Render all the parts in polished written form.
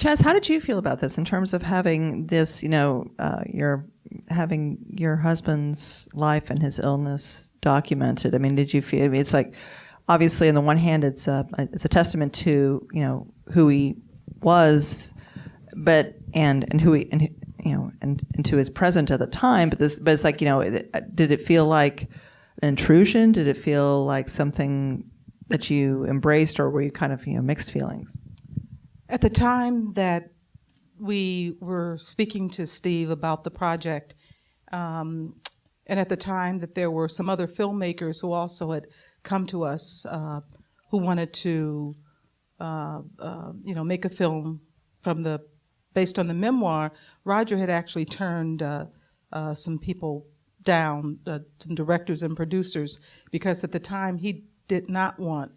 Chaz, how did you feel about this in terms of having this, having your husband's life and his illness documented? I mean, did you feel, it's like, obviously on the one hand, it's a testament to, who he was, but, and who he, and to his present at the time, but it's like, did it feel like an intrusion? Did it feel like something that you embraced, or were you kind of, mixed feelings? At the time that we were speaking to Steve about the project, and at the time that there were some other filmmakers who also had come to us who wanted to, make a film based on the memoir, Roger had actually turned some people down, some directors and producers, because at the time he did not want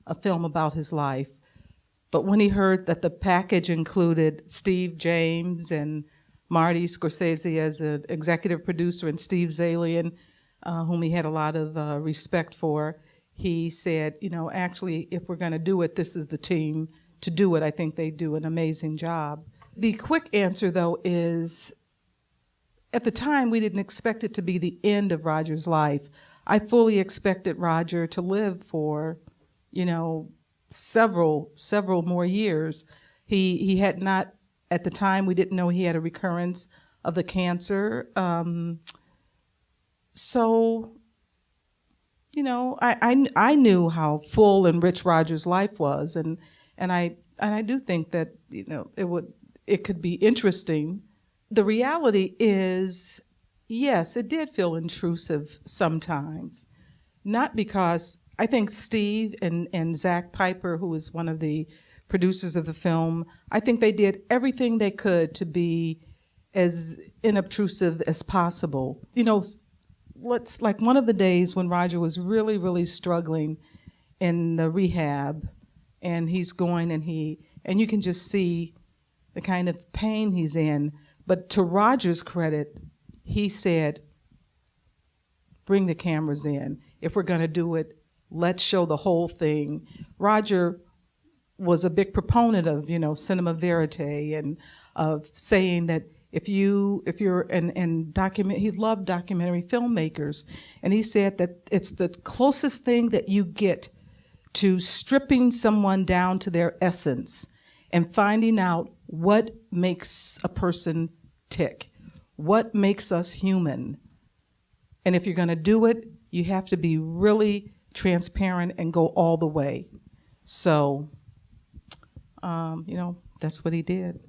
a film about his life. But when he heard that the package included Steve James and Marty Scorsese as an executive producer and Steve Zalian, whom he had a lot of respect for, he said, actually, if we're going to do it, this is the team to do it. I think they do an amazing job. The quick answer, though, is at the time, we didn't expect it to be the end of Roger's life. I fully expected Roger to live for, several more years. He had not, at the time, we didn't know he had a recurrence of the cancer. I knew how full and rich Roger's life was, and I do think that it could be interesting. The reality is, yes, it did feel intrusive sometimes. Not because I think Steve and Zach Piper, who is one of the producers of the film, I think they did everything they could to be as inobtrusive as possible. Like one of the days when Roger was really, really struggling in the rehab, and he's going and you can just see the kind of pain he's in. But to Roger's credit, he said, bring the cameras in. If we're going to do it, let's show the whole thing. Roger was a big proponent of, cinema verite, and of saying that if you're he loved documentary filmmakers, and he said that it's the closest thing that you get to stripping someone down to their essence and finding out what makes a person tick, what makes us human. And if you're going to do it, you have to be really transparent and go all the way. So, that's what he did.